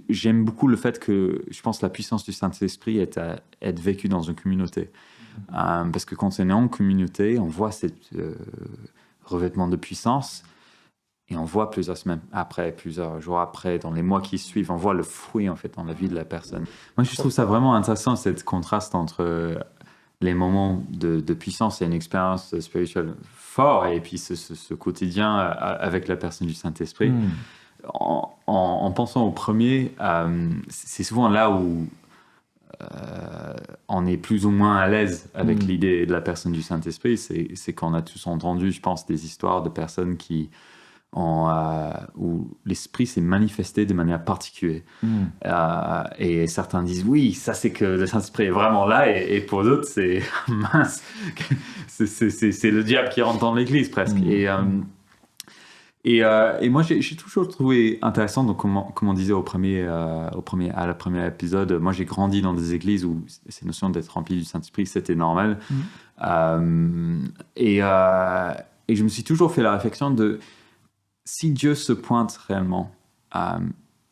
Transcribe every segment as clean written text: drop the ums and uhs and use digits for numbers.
j'aime beaucoup le fait que je pense que la puissance du Saint-Esprit est à être vécue dans une communauté. Parce que quand on est en communauté, on voit ce revêtement de puissance et on voit plusieurs semaines après, plusieurs jours après, dans les mois qui suivent, on voit le fruit en fait dans la vie de la personne. Moi, je trouve ça vraiment intéressant, cette contraste entre les moments de puissance et une expérience spirituelle forte et puis ce quotidien avec la personne du Saint-Esprit. En pensant au premier, c'est souvent là où on est plus ou moins à l'aise avec l'idée de la personne du Saint-Esprit. C'est qu'on a tous entendu, je pense, des histoires de personnes où l'Esprit s'est manifesté de manière particulière. Et certains disent, oui, ça c'est que le Saint-Esprit est vraiment là, et pour d'autres, c'est mince, c'est le diable qui rentre dans l'Église presque. Et moi, j'ai toujours trouvé intéressant, donc comme on disait à la première épisode, moi j'ai grandi dans des églises où cette notion d'être rempli du Saint-Esprit, c'était normal. Et je me suis toujours fait la réflexion de si Dieu se pointe réellement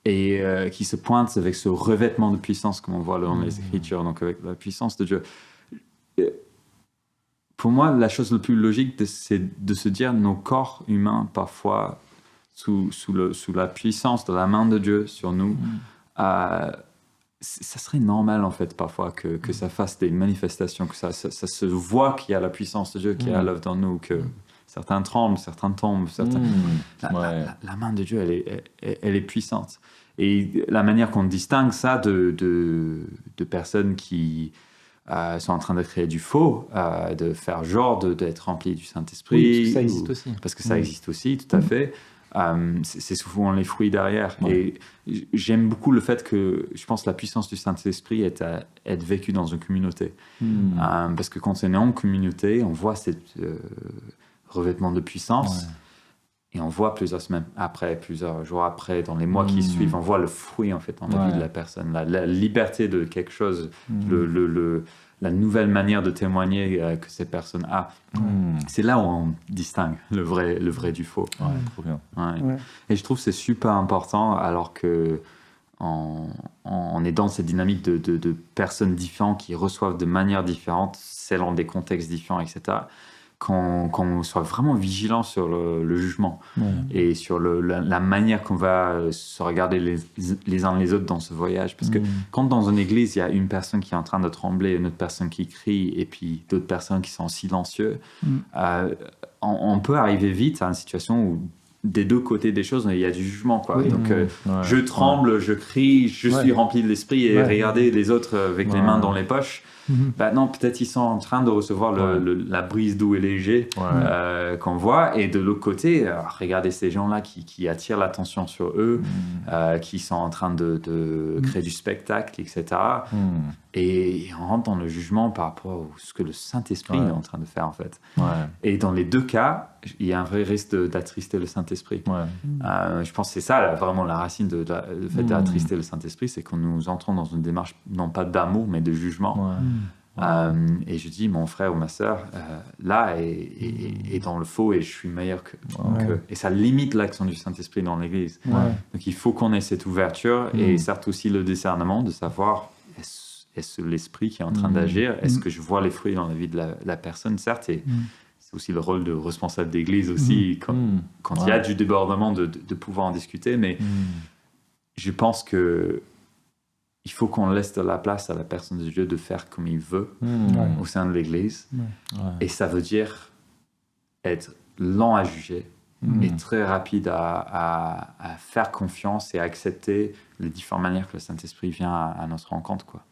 et qui se pointe avec ce revêtement de puissance, comme on voit dans les Écritures, donc avec la puissance de Dieu. Pour moi, la chose la plus logique, c'est de se dire nos corps humains, parfois, sous la puissance de la main de Dieu sur nous, ça serait normal, en fait, parfois, que ça fasse des manifestations, que ça se voit qu'il y a la puissance de Dieu qui est à l'œuvre dans nous, que certains tremblent, certains tombent. La main de Dieu, elle est puissante. Et la manière qu'on distingue ça de personnes qui sont en train de créer du faux, de faire genre d'être rempli du Saint-Esprit. Oui, parce que ça existe aussi. Parce que ça existe aussi, tout à fait. C'est souvent les fruits derrière. Et j'aime beaucoup le fait que, je pense, la puissance du Saint-Esprit est à être vécue dans une communauté. Parce que quand on est en communauté, on voit ce revêtement de puissance. Et on voit plusieurs semaines après, plusieurs jours après, dans les mois qui suivent, on voit le fruit en fait dans la vie de la personne, la liberté de quelque chose, la nouvelle manière de témoigner que cette personne a. C'est là où on distingue le vrai du faux. Trop bien. Et je trouve que c'est super important alors que on est dans cette dynamique de personnes différentes qui reçoivent de manières différentes, selon des contextes différents, etc. Qu'on soit vraiment vigilant sur le jugement et sur la manière qu'on va se regarder les uns les autres dans ce voyage. Parce que quand dans une église, il y a une personne qui est en train de trembler, une autre personne qui crie, et puis d'autres personnes qui sont silencieuses, on peut arriver vite à une situation où des deux côtés des choses, il y a du jugement, quoi. Donc, je tremble, je crie, je suis rempli de l'esprit, et regardez les autres avec les mains dans les poches. Non, peut-être ils sont en train de recevoir la brise doux et léger qu'on voit, et de l'autre côté, regardez ces gens-là qui attirent l'attention sur eux, qui sont en train de créer du spectacle, etc. Et on rentre dans le jugement par rapport à ce que le Saint-Esprit est en train de faire, en fait. Et dans les deux cas, il y a un vrai risque d'attrister le Saint-Esprit. Je pense que c'est ça, vraiment, la racine du fait d'attrister le Saint-Esprit, c'est que nous entrons dans une démarche, non pas d'amour, mais de jugement. Et je dis, mon frère ou ma sœur, là, est dans le faux, et je suis meilleur que... Et ça limite l'action du Saint-Esprit dans l'Église. Donc, il faut qu'on ait cette ouverture, et certes aussi le discernement de savoir... Est-ce l'esprit qui est en train d'agir? Est-ce que je vois les fruits dans la vie de la personne? Certes, et c'est aussi le rôle de responsable d'église aussi, quand il y a du débordement, de pouvoir en discuter. Mais je pense que il faut qu'on laisse de la place à la personne de Dieu de faire comme il veut au sein de l'église. Et ça veut dire être lent à juger et très rapide à faire confiance et à accepter les différentes manières que le Saint-Esprit vient à notre rencontre, quoi.